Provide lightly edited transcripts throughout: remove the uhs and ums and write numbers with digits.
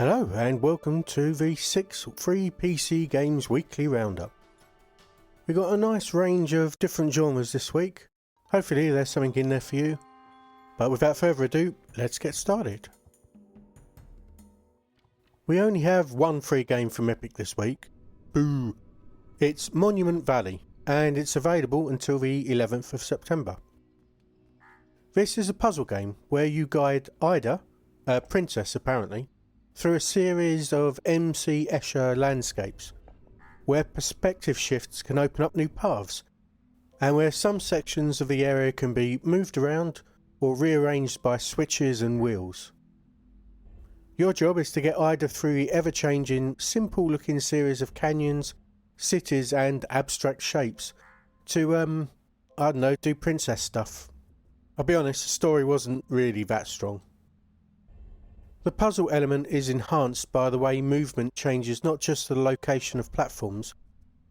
Hello and welcome to the 6 free PC games weekly roundup. We got a nice range of different genres this week. Hopefully there's something in there for you. But without further ado, let's get started. We only have one free game from Epic this week. Boo! It's Monument Valley and it's available until the 11th of September. This is a puzzle game where you guide Ida, a princess apparently, through a series of MC Escher landscapes, where perspective shifts can open up new paths, and where some sections of the area can be moved around or rearranged by switches and wheels. Your job is to get Ida through the ever-changing, simple-looking series of canyons, cities and abstract shapes to, do princess stuff. I'll be honest, the story wasn't really that strong. The puzzle element is enhanced by the way movement changes not just the location of platforms,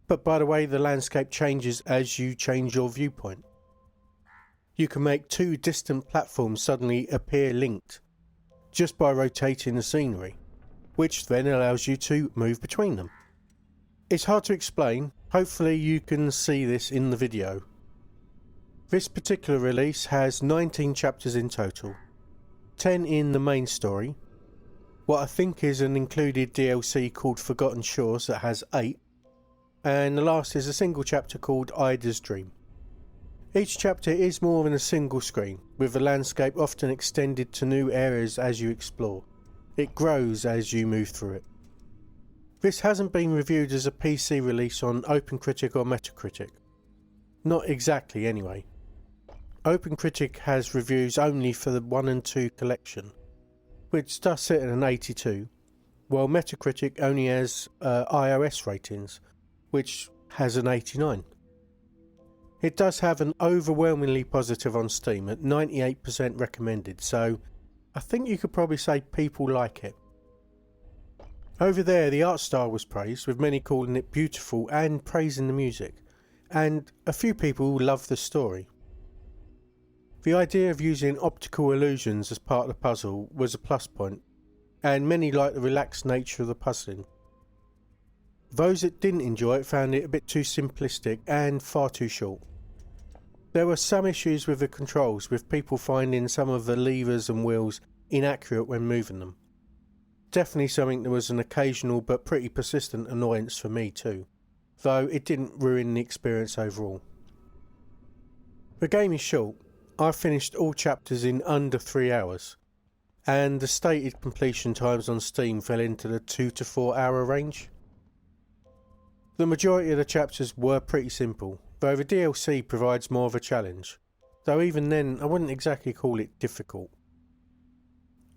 but by the way the landscape changes as you change your viewpoint. You can make two distant platforms suddenly appear linked, just by rotating the scenery, which then allows you to move between them. It's hard to explain, hopefully you can see this in the video. This particular release has 19 chapters in total. 10 in the main story, what I think is an included DLC called Forgotten Shores that has 8, and the last is a single chapter called Ida's Dream. Each chapter is more than a single screen, with the landscape often extended to new areas as you explore. It grows as you move through it. This hasn't been reviewed as a PC release on OpenCritic or Metacritic. Not exactly anyway. OpenCritic has reviews only for the 1 and 2 collection, which does sit at an 82, while Metacritic only has iOS ratings, which has an 89. It does have an overwhelmingly positive on Steam at 98% recommended, so I think you could probably say people like it. Over there the art style was praised, with many calling it beautiful and praising the music, and a few people love the story. The idea of using optical illusions as part of the puzzle was a plus point, and many liked the relaxed nature of the puzzling. Those that didn't enjoy it found it a bit too simplistic and far too short. There were some issues with the controls, with people finding some of the levers and wheels inaccurate when moving them. Definitely something that was an occasional but pretty persistent annoyance for me too, though it didn't ruin the experience overall. The game is short. I finished all chapters in under 3 hours, and the stated completion times on Steam fell into the 2 to 4 hour range. The majority of the chapters were pretty simple, though the DLC provides more of a challenge, though even then I wouldn't exactly call it difficult.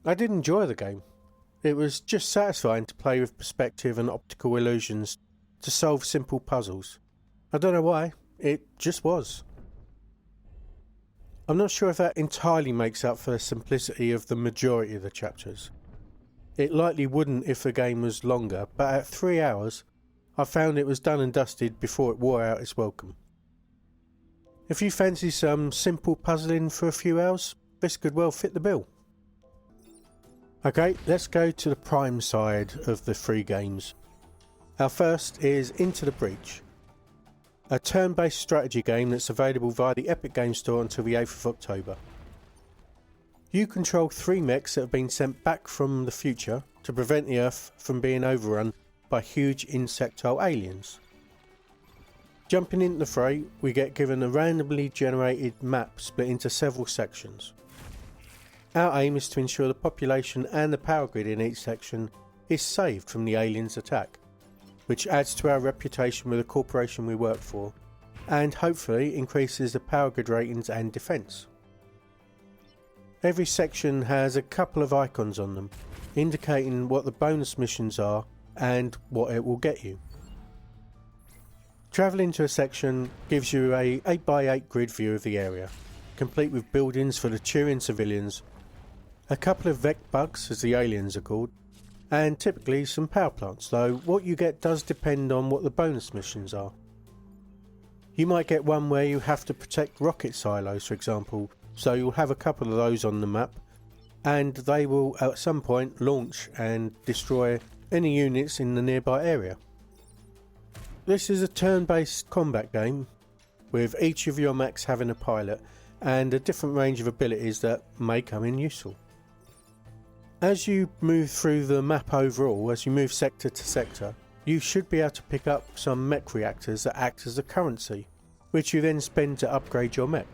I did enjoy the game. It was just satisfying to play with perspective and optical illusions to solve simple puzzles. I don't know why, it just was. I'm not sure if that entirely makes up for the simplicity of the majority of the chapters. It likely wouldn't if the game was longer, but at 3 hours, I found it was done and dusted before it wore out its welcome. If you fancy some simple puzzling for a few hours, this could well fit the bill. Okay, let's go to the prime side of the free games. Our first is Into the Breach, a turn-based strategy game that's available via the Epic Games Store until the 8th of October. You control 3 mechs that have been sent back from the future to prevent the Earth from being overrun by huge insectile aliens. Jumping into the fray, we get given a randomly generated map split into several sections. Our aim is to ensure the population and the power grid in each section is saved from the aliens' attack, which adds to our reputation with the corporation we work for, and hopefully increases the power grid ratings and defence. Every section has a couple of icons on them, indicating what the bonus missions are and what it will get you. Travelling to a section gives you a 8x8 grid view of the area, complete with buildings for the Turian civilians, a couple of Vec bugs as the aliens are called, and typically some power plants, though what you get does depend on what the bonus missions are. You might get one where you have to protect rocket silos, for example, so you'll have a couple of those on the map, and they will at some point launch and destroy any units in the nearby area. This is a turn-based combat game with each of your mechs having a pilot and a different range of abilities that may come in useful. As you move through the map overall, as you move sector to sector, you should be able to pick up some mech reactors that act as a currency, which you then spend to upgrade your mech.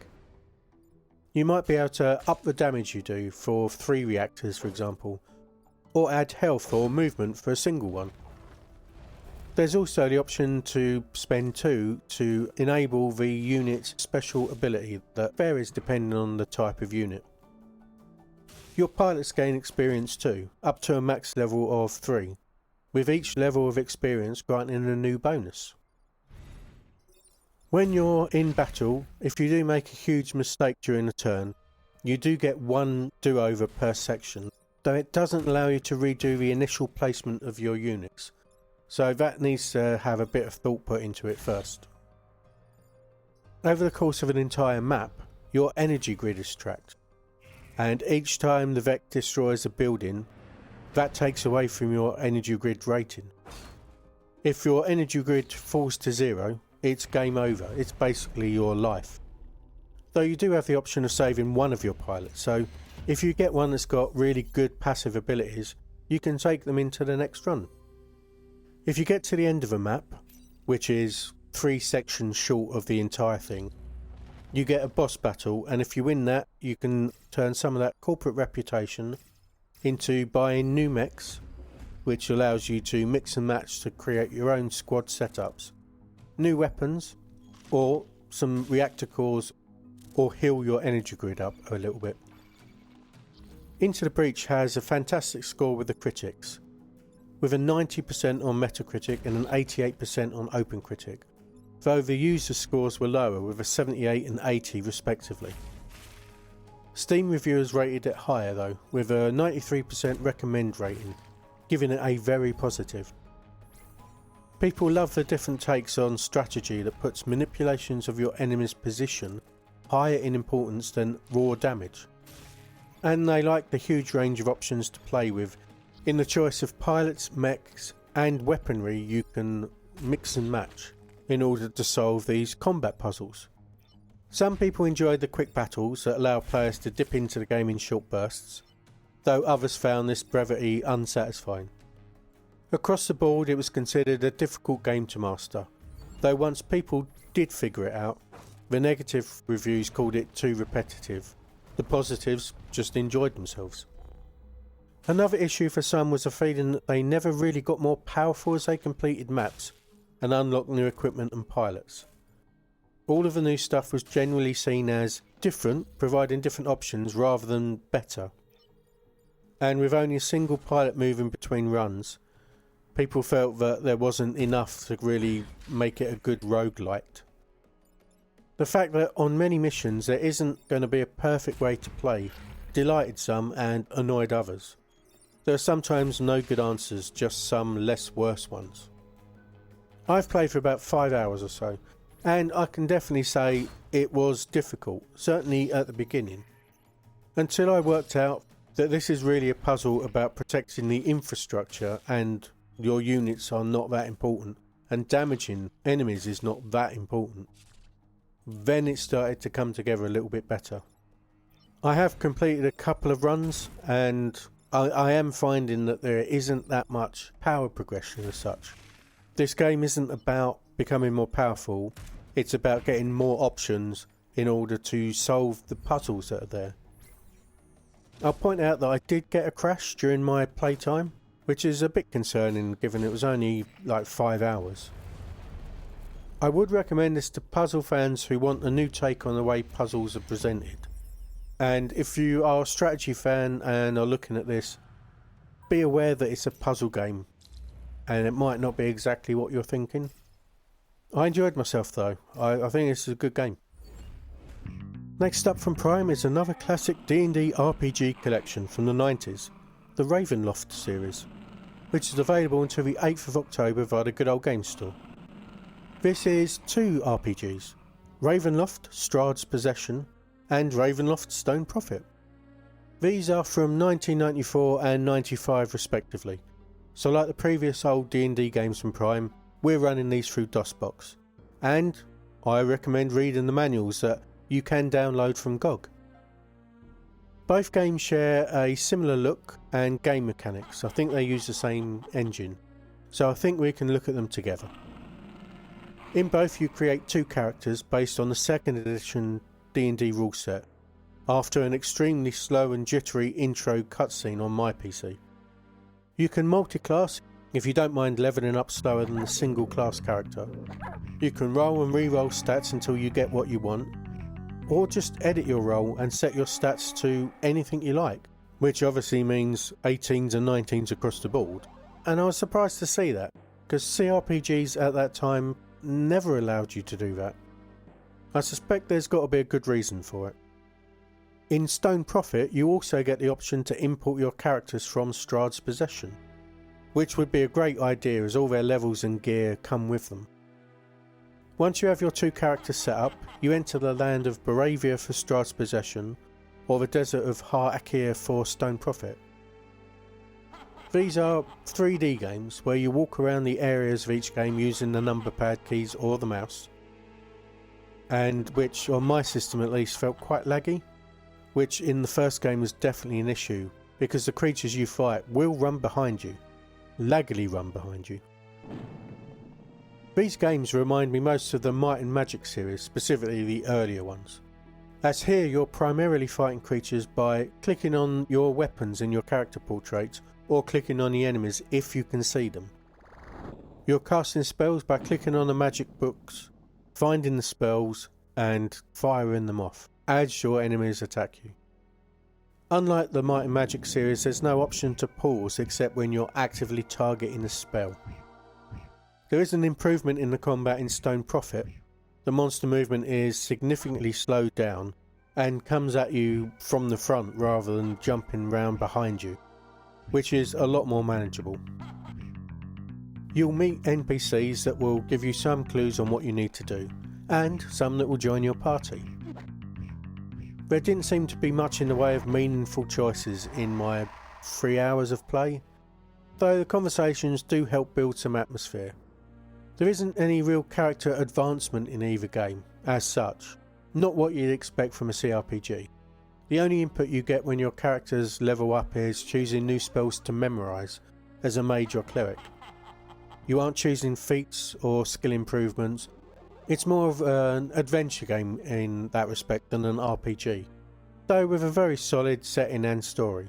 You might be able to up the damage you do for 3 reactors, for example, or add health or movement for a single one. There's also the option to spend 2 to enable the unit's special ability that varies depending on the type of unit. Your pilots gain experience too, up to a max level of 3, with each level of experience granting a new bonus. When you're in battle, if you do make a huge mistake during a turn, you do get 1 do-over per section, though it doesn't allow you to redo the initial placement of your units, so that needs to have a bit of thought put into it first. Over the course of an entire map, your energy grid is tracked, and each time the Vec destroys a building, that takes away from your energy grid rating. If your energy grid falls to 0, it's game over, it's basically your life. Though you do have the option of saving one of your pilots, so if you get one that's got really good passive abilities, you can take them into the next run. If you get to the end of a map, which is 3 sections short of the entire thing, you get a boss battle, and if you win that, you can turn some of that corporate reputation into buying new mechs, which allows you to mix and match to create your own squad setups, new weapons, or some reactor cores, or heal your energy grid up a little bit. Into the Breach has a fantastic score with the critics, with a 90% on Metacritic and an 88% on OpenCritic, though the user scores were lower with a 78 and 80 respectively. Steam reviewers rated it higher though, with a 93% recommend rating, giving it a very positive. People love the different takes on strategy that puts manipulations of your enemy's position higher in importance than raw damage, and they like the huge range of options to play with in the choice of pilots, mechs and weaponry you can mix and match in order to solve these combat puzzles. Some people enjoyed the quick battles that allow players to dip into the game in short bursts, though others found this brevity unsatisfying. Across the board it was considered a difficult game to master, though once people did figure it out, the negative reviews called it too repetitive, the positives just enjoyed themselves. Another issue for some was a feeling that they never really got more powerful as they completed maps and unlocked new equipment and pilots. All of the new stuff was generally seen as different, providing different options rather than better. And with only a single pilot moving between runs, people felt that there wasn't enough to really make it a good roguelite. The fact that on many missions there isn't going to be a perfect way to play delighted some and annoyed others. There are sometimes no good answers, just some less worse ones. I've played for about 5 hours or so, and I can definitely say it was difficult, certainly at the beginning, until I worked out that this is really a puzzle about protecting the infrastructure and your units are not that important, and damaging enemies is not that important. Then it started to come together a little bit better. I have completed a couple of runs and I am finding that there isn't that much power progression as such. This game isn't about becoming more powerful, it's about getting more options in order to solve the puzzles that are there. I'll point out that I did get a crash during my playtime, which is a bit concerning given it was only like 5 hours. I would recommend this to puzzle fans who want a new take on the way puzzles are presented. And if you are a strategy fan and are looking at this, be aware that it's a puzzle game and it might not be exactly what you're thinking. I enjoyed myself though, I think this is a good game. Next up from Prime is another classic D&D RPG collection from the 90s, the Ravenloft Series, which is available until the 8th of October via the Good Old Games Store. This is 2 RPGs, Ravenloft Strahd's Possession and Ravenloft Stone Prophet. These are from 1994 and 95 respectively, so like the previous old D&D games from Prime, we're running these through DOSBox, and I recommend reading the manuals that you can download from GOG. Both games share a similar look and game mechanics. I think they use the same engine, so I think we can look at them together. In both you create two characters based on the 2nd edition D&D rule set, after an extremely slow and jittery intro cutscene on my PC. You can multi-class if you don't mind levelling up slower than a single class character. You can roll and re-roll stats until you get what you want, or just edit your roll and set your stats to anything you like, which obviously means 18s and 19s across the board. And I was surprised to see that, because CRPGs at that time never allowed you to do that. I suspect there's got to be a good reason for it. In Stone Prophet you also get the option to import your characters from Strahd's possession, which would be a great idea as all their levels and gear come with them. Once you have your two characters set up, you enter the land of Baravia for Strahd's possession, or the desert of Hearty for Stone Prophet. These are 3D games where you walk around the areas of each game using the number pad keys or the mouse, and which on my system at least felt quite laggy, which in the first game was definitely an issue because the creatures you fight will run behind you, laggily run behind you. These games remind me most of the Might and Magic series, specifically the earlier ones, as here you're primarily fighting creatures by clicking on your weapons in your character portrait or clicking on the enemies if you can see them. You're casting spells by clicking on the magic books, finding the spells and firing them off as your enemies attack you. Unlike the Might and Magic series, there's no option to pause except when you're actively targeting a spell. There is an improvement in the combat in Stone Prophet. The monster movement is significantly slowed down and comes at you from the front rather than jumping round behind you, which is a lot more manageable. You'll meet NPCs that will give you some clues on what you need to do, and some that will join your party. There didn't seem to be much in the way of meaningful choices in my 3 hours of play, though the conversations do help build some atmosphere. There isn't any real character advancement in either game, as such, not what you'd expect from a CRPG. The only input you get when your characters level up is choosing new spells to memorise as a mage or cleric. You aren't choosing feats or skill improvements. It's more of an adventure game in that respect than an RPG, though with a very solid setting and story.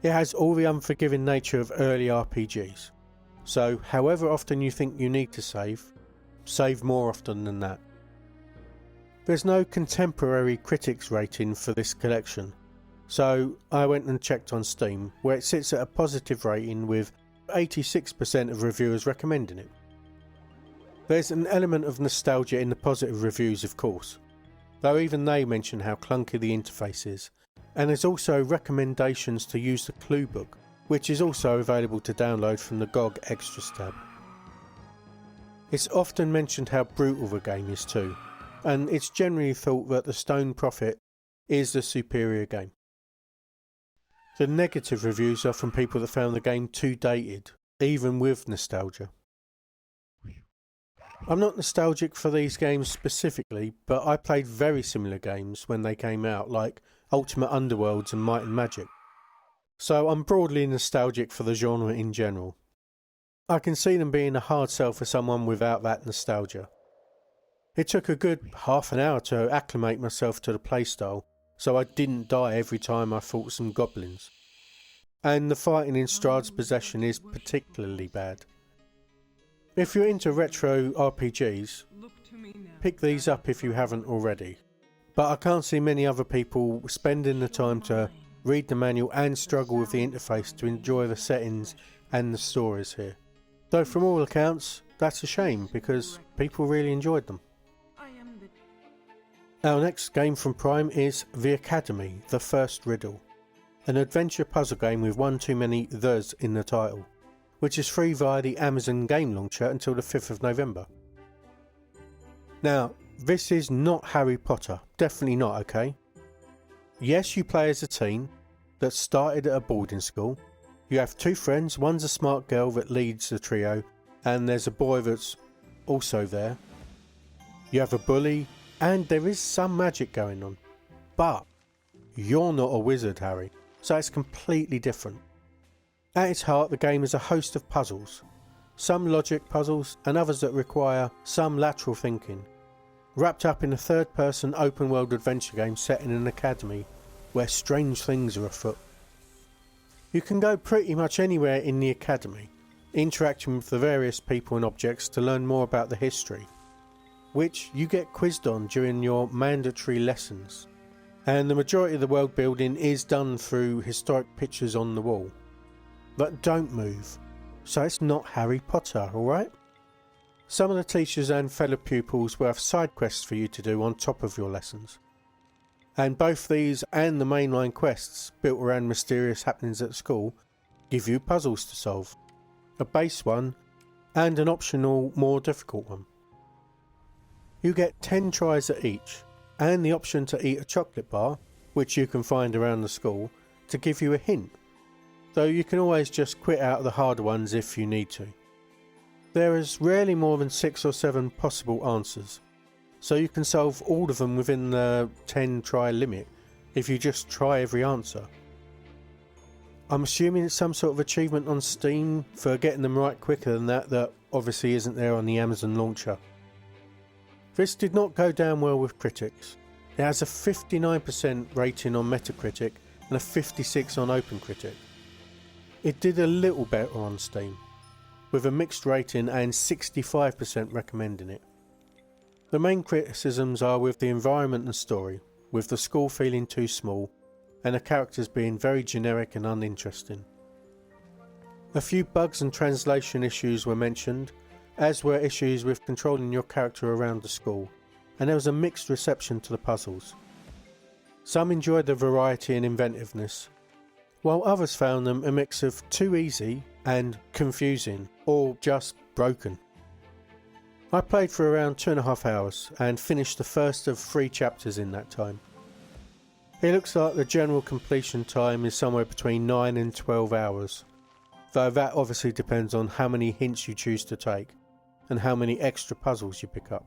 It has all the unforgiving nature of early RPGs, so however often you think you need to save more often than that. There's no contemporary critics rating for this collection, so I went and checked on Steam, where it sits at a positive rating with 86% of reviewers recommending it. There's an element of nostalgia in the positive reviews, of course, though even they mention how clunky the interface is, and there's also recommendations to use the clue book, which is also available to download from the GOG Extras tab. It's often mentioned how brutal the game is too, and it's generally thought that the Stone Prophet is the superior game. The negative reviews are from people that found the game too dated, even with nostalgia. I'm not nostalgic for these games specifically, but I played very similar games when they came out, like Ultimate Underworlds and Might and Magic. So I'm broadly nostalgic for the genre in general. I can see them being a hard sell for someone without that nostalgia. It took a good half an hour to acclimate myself to the playstyle, so I didn't die every time I fought some goblins. And the fighting in Strahd's possession is particularly bad. If you're into retro RPGs, pick these up if you haven't already. But I can't see many other people spending the time to read the manual and struggle with the interface to enjoy the settings and the stories here. Though from all accounts, that's a shame because people really enjoyed them. Our next game from Prime is The Academy, The First Riddle, an adventure puzzle game with one too many "the's" in the title, which is free via the Amazon game launcher until the 5th of November. Now, this is not Harry Potter, definitely not, okay? Yes, you play as a teen, that started at a boarding school. You have 2 friends, one's a smart girl that leads the trio, and there's a boy that's also there. You have a bully, and there is some magic going on. But you're not a wizard, Harry, so it's completely different. At its heart, the game is a host of puzzles. Some logic puzzles, and others that require some lateral thinking. Wrapped up in a third-person open-world adventure game set in an academy, where strange things are afoot. You can go pretty much anywhere in the academy, interacting with the various people and objects to learn more about the history, which you get quizzed on during your mandatory lessons. And the majority of the world building is done through historic pictures on the wall that don't move, so it's not Harry Potter, alright? Some of the teachers and fellow pupils will have side quests for you to do on top of your lessons. And both these and the mainline quests, built around mysterious happenings at school, give you puzzles to solve. A base one, and an optional, more difficult one. You get 10 tries at each, and the option to eat a chocolate bar, which you can find around the school, to give you a hint, though you can always just quit out of the harder ones if you need to. There is rarely more than 6 or 7 possible answers, so you can solve all of them within the 10 try limit if you just try every answer. I'm assuming it's some sort of achievement on Steam for getting them right quicker than that obviously isn't there on the Amazon launcher. This did not go down well with critics. It has a 59% rating on Metacritic and a 56% on OpenCritic. It did a little better on Steam, with a mixed rating and 65% recommending it. The main criticisms are with the environment and story, with the school feeling too small and the characters being very generic and uninteresting. A few bugs and translation issues were mentioned, as were issues with controlling your character around the school, and there was a mixed reception to the puzzles. Some enjoyed the variety and inventiveness, while others found them a mix of too easy and confusing, or just broken. I played for around 2.5 hours and finished the first of 3 chapters in that time. It looks like the general completion time is somewhere between 9 and 12 hours, though that obviously depends on how many hints you choose to take and how many extra puzzles you pick up.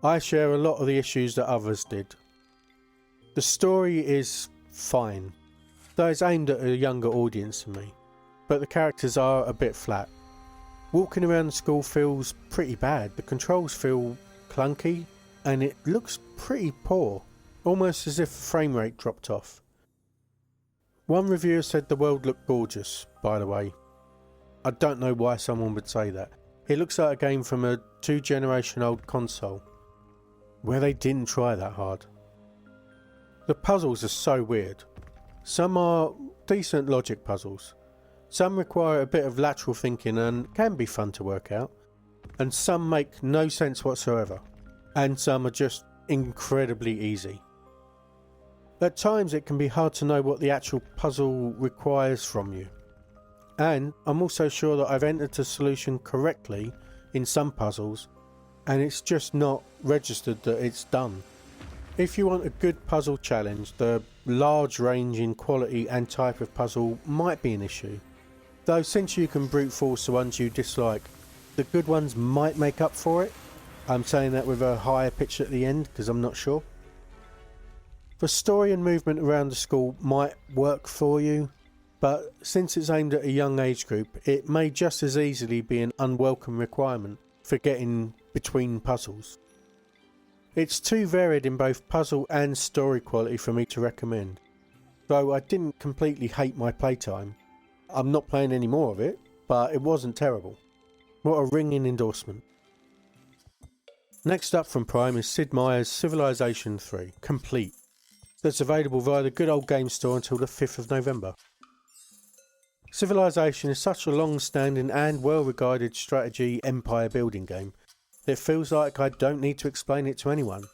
I share a lot of the issues that others did. The story is fine, though it's aimed at a younger audience than me, but the characters are a bit flat. Walking around the school feels pretty bad, the controls feel clunky, and it looks pretty poor, almost as if the frame rate dropped off. One reviewer said the world looked gorgeous, by the way. I don't know why someone would say that. It looks like a game from a 2-generation old console, where they didn't try that hard. The puzzles are so weird. Some are decent logic puzzles. Some require a bit of lateral thinking and can be fun to work out, and some make no sense whatsoever, and some are just incredibly easy. At times it can be hard to know what the actual puzzle requires from you, and I'm also sure that I've entered the solution correctly in some puzzles, and it's just not registered that it's done. If you want a good puzzle challenge, the large range in quality and type of puzzle might be an issue. Though since you can brute force the ones you dislike, the good ones might make up for it. I'm saying that with a higher pitch at the end because I'm not sure. The story and movement around the school might work for you, but since it's aimed at a young age group, it may just as easily be an unwelcome requirement for getting between puzzles. It's too varied in both puzzle and story quality for me to recommend. Though I didn't completely hate my playtime. I'm not playing any more of it, but it wasn't terrible. What a ringing endorsement. Next up from Prime is Sid Meier's Civilization 3 Complete, that's available via the Good Old Game Store until the 5th of November. Civilization is such a long-standing and well-regarded strategy empire building game, it feels like I don't need to explain it to anyone.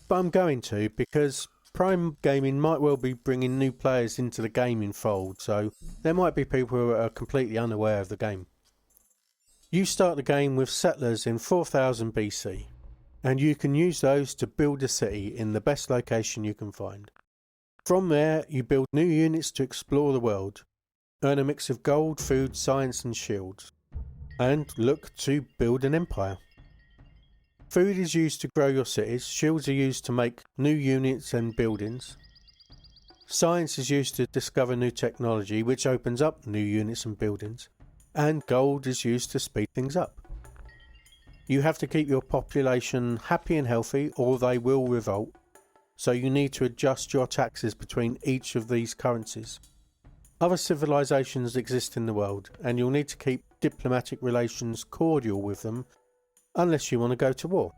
But I'm going to, because Prime Gaming might well be bringing new players into the gaming fold, so there might be people who are completely unaware of the game. You start the game with settlers in 4000 BC, and you can use those to build a city in the best location you can find. From there, you build new units to explore the world, earn a mix of gold, food, science and shields, and look to build an empire. Food is used to grow your cities, shields are used to make new units and buildings. Science is used to discover new technology which opens up new units and buildings, and gold is used to speed things up. You have to keep your population happy and healthy or they will revolt, so you need to adjust your taxes between each of these currencies. Other civilizations exist in the world and you'll need to keep diplomatic relations cordial with them unless you want to go to war.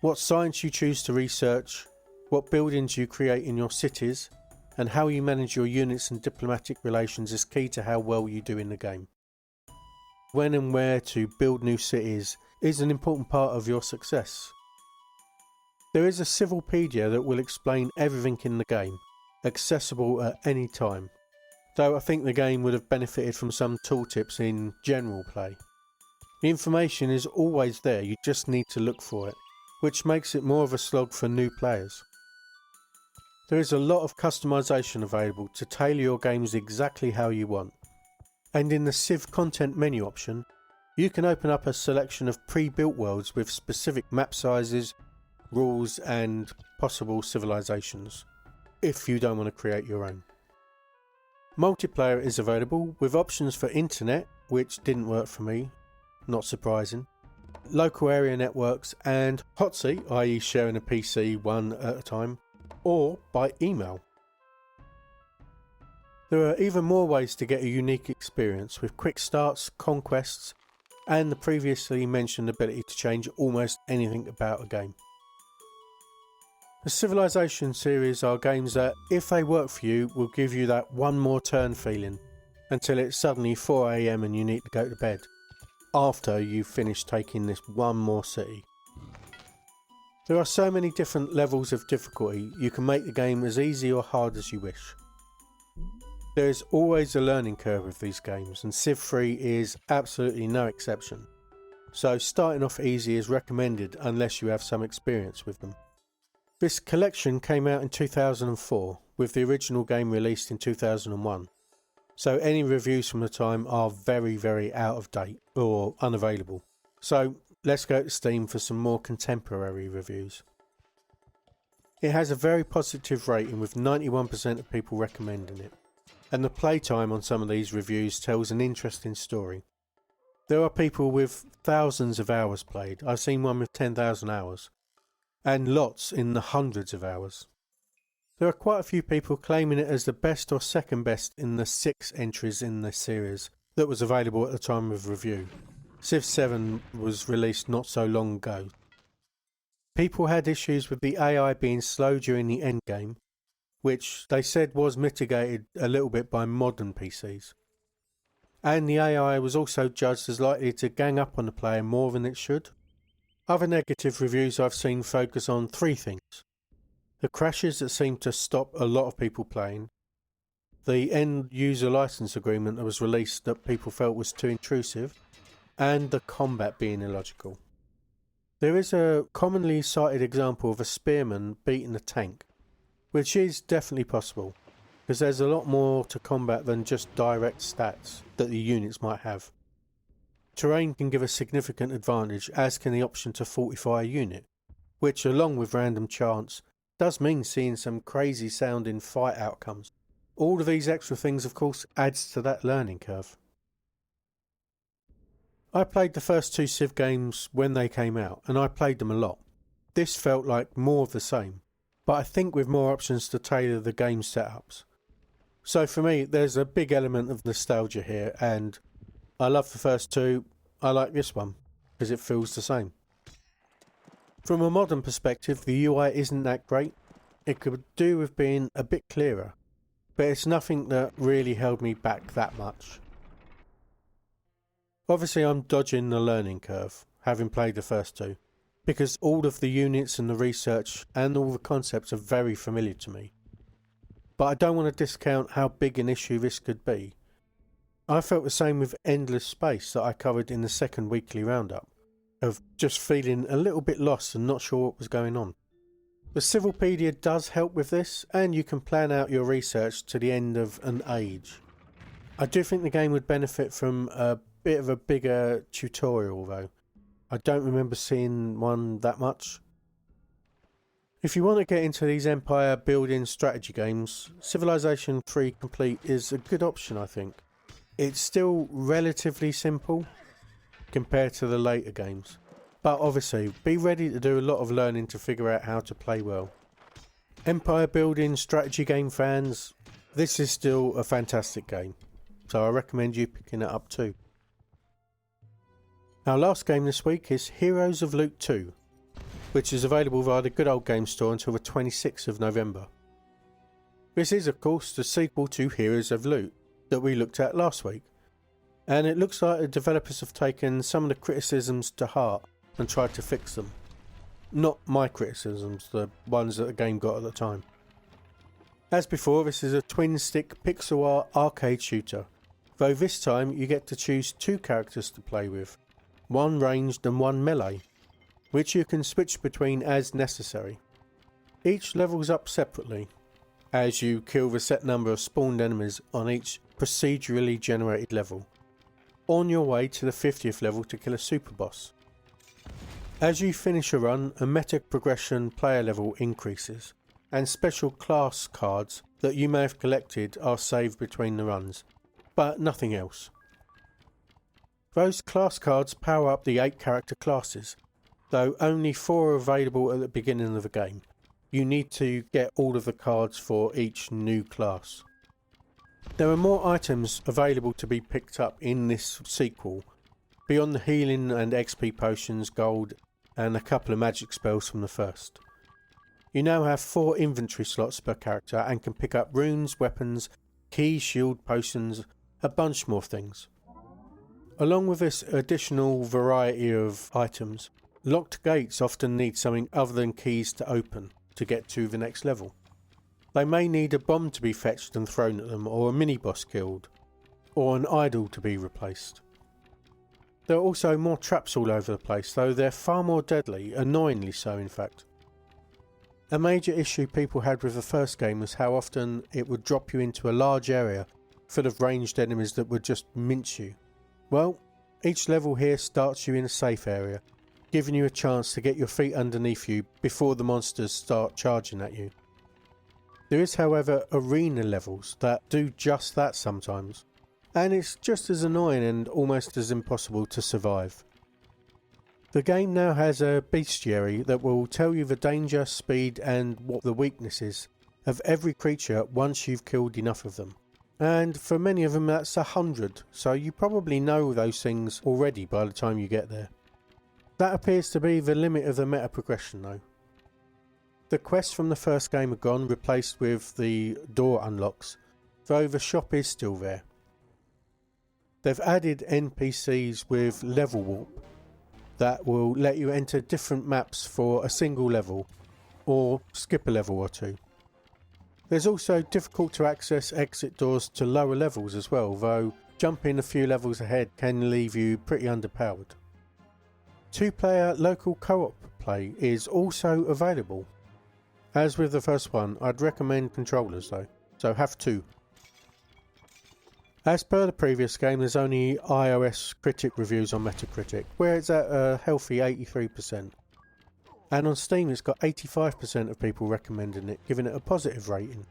What science you choose to research, what buildings you create in your cities, and how you manage your units and diplomatic relations is key to how well you do in the game. When and where to build new cities is an important part of your success. There is a Civilpedia that will explain everything in the game, accessible at any time, though I think the game would have benefited from some tooltips in general play. The information is always there, you just need to look for it, which makes it more of a slog for new players. There is a lot of customization available to tailor your games exactly how you want, and in the Civ content menu option, you can open up a selection of pre-built worlds with specific map sizes, rules and possible civilizations, if you don't want to create your own. Multiplayer is available with options for internet, which didn't work for me, not surprising, local area networks and hearty, i.e. sharing a PC one at a time, or by email. There are even more ways to get a unique experience with quick starts, conquests, and the previously mentioned ability to change almost anything about a game. The Civilization series are games that, if they work for you, will give you that one more turn feeling until it's suddenly 4 AM and you need to go to bed, after you've finished taking this one more city. There are so many different levels of difficulty, you can make the game as easy or hard as you wish. There is always a learning curve with these games, and Civ 3 is absolutely no exception, so starting off easy is recommended unless you have some experience with them. This collection came out in 2004, with the original game released in 2001, so any reviews from the time are very out of date or unavailable. So let's go to Steam for some more contemporary reviews. It has a very positive rating with 91% of people recommending it, and the playtime on some of these reviews tells an interesting story. There are people with thousands of hours played, I've seen one with 10,000 hours, and lots in the hundreds of hours. There are quite a few people claiming it as the best or second best in the 6 entries in the series that was available at the time of review. Civ 7 was released not so long ago. People had issues with the AI being slow during the endgame, which they said was mitigated a little bit by modern PCs. And the AI was also judged as likely to gang up on the player more than it should. Other negative reviews I've seen focus on 3 things. The crashes that seemed to stop a lot of people playing, the end user license agreement that was released that people felt was too intrusive, and the combat being illogical. There is a commonly cited example of a spearman beating a tank, which is definitely possible, because there's a lot more to combat than just direct stats that the units might have. Terrain can give a significant advantage, as can the option to fortify a unit, which along with random chance does mean seeing some crazy sounding fight outcomes. All of these extra things of course adds to that learning curve. I played the first 2 Civ games when they came out, and I played them a lot. This felt like more of the same, but I think with more options to tailor the game setups. So for me, there's a big element of nostalgia here, and I love the first 2, I like this one, because it feels the same. From a modern perspective, the UI isn't that great. It could do with being a bit clearer, but it's nothing that really held me back that much. Obviously I'm dodging the learning curve, having played the first 2, because all of the units and the research and all the concepts are very familiar to me. But I don't want to discount how big an issue this could be. I felt the same with Endless Space that I covered in the second weekly roundup, of just feeling a little bit lost and not sure what was going on. The Civilpedia does help with this, and you can plan out your research to the end of an age. I do think the game would benefit from a bit of a bigger tutorial though. I don't remember seeing one that much. If you want to get into these empire building strategy games, Civilization 3 Complete is a good option, I think. It's still relatively simple compared to the later games, but obviously be ready to do a lot of learning to figure out how to play well. Empire building strategy game fans, this is still a fantastic game, so I recommend you picking it up too. Our last game this week is Heroes of Loot 2, which is available via the Good Old Game Store until the 26th of November. This is of course the sequel to Heroes of Loot that we looked at last week, and it looks like the developers have taken some of the criticisms to heart and tried to fix them. Not my criticisms, the ones that the game got at the time. As before, this is a twin-stick pixel art arcade shooter, though this time you get to choose two characters to play with, one ranged and one melee, which you can switch between as necessary. Each levels up separately, as you kill the set number of spawned enemies on each procedurally generated level, on your way to the 50th level to kill a super boss. As you finish a run, a meta progression player level increases, and special class cards that you may have collected are saved between the runs, but nothing else. Those class cards power up the 8 character classes, though only 4 are available at the beginning of the game. You need to get all of the cards for each new class. There are more items available to be picked up in this sequel, beyond the healing and XP potions, gold, and a couple of magic spells from the first. You now have 4 inventory slots per character and can pick up runes, weapons, keys, shield, potions, a bunch more things. Along with this additional variety of items, locked gates often need something other than keys to open to get to the next level. They may need a bomb to be fetched and thrown at them, or a mini-boss killed, or an idol to be replaced. There are also more traps all over the place, though they're far more deadly, annoyingly so in fact. A major issue people had with the first game was how often it would drop you into a large area full of ranged enemies that would just mince you. Well, each level here starts you in a safe area, giving you a chance to get your feet underneath you before the monsters start charging at you. There is however arena levels that do just that sometimes, and it's just as annoying and almost as impossible to survive. The game now has a bestiary that will tell you the danger, speed and what the weakness is of every creature once you've killed enough of them. And for many of them that's 100, so you probably know those things already by the time you get there. That appears to be the limit of the meta progression though. The quests from the first game are gone, replaced with the door unlocks, though the shop is still there. They've added NPCs with level warp that will let you enter different maps for a single level, or skip a level or two. There's also difficult to access exit doors to lower levels as well, though jumping a few levels ahead can leave you pretty underpowered. 2-player local co-op play is also available. As with the first one, I'd recommend controllers though, so have 2. As per the previous game, there's only iOS critic reviews on Metacritic, where it's at a healthy 83%. And on Steam it's got 85% of people recommending it, giving it a positive rating.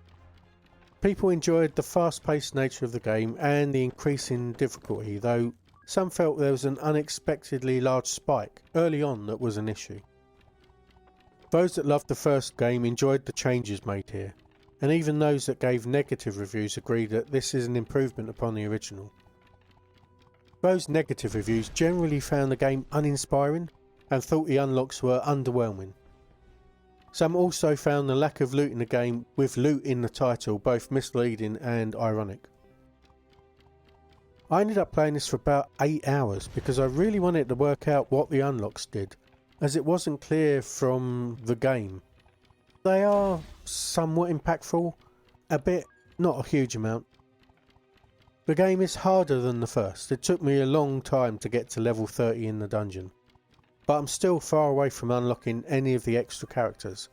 People enjoyed the fast-paced nature of the game and the increasing difficulty, though some felt there was an unexpectedly large spike early on that was an issue. Those that loved the first game enjoyed the changes made here, and even those that gave negative reviews agreed that this is an improvement upon the original. Those negative reviews generally found the game uninspiring and thought the unlocks were underwhelming. Some also found the lack of loot in the game, with loot in the title, both misleading and ironic. I ended up playing this for about 8 hours because I really wanted to work out what the unlocks did, as it wasn't clear from the game. They are somewhat impactful, a bit, not a huge amount. The game is harder than the first. It took me a long time to get to level 30 in the dungeon, but I'm still far away from unlocking any of the extra characters.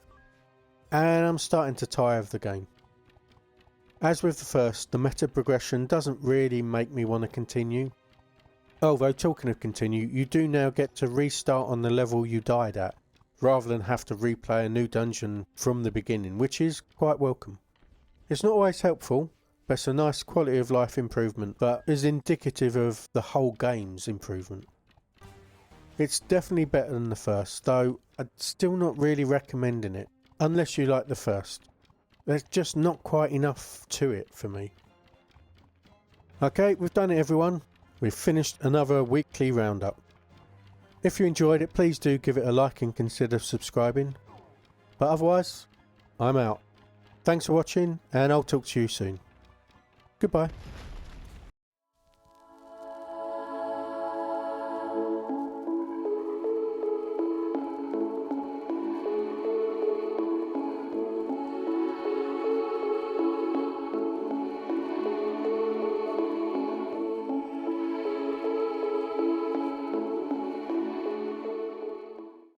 and I'm starting to tire of the game. As with the first, the meta progression doesn't really make me want to continue. Although, talking of continue, you do now get to restart on the level you died at, rather than have to replay a new dungeon from the beginning, which is quite welcome. It's not always helpful, but it's a nice quality of life improvement that is indicative of the whole game's improvement. It's definitely better than the first, though I'm still not really recommending it, unless you like the first. There's just not quite enough to it for me. Okay, we've done it everyone. We've finished another weekly roundup. If you enjoyed it, please do give it a like and consider subscribing. But otherwise, I'm out. Thanks for watching, and I'll talk to you soon. Goodbye.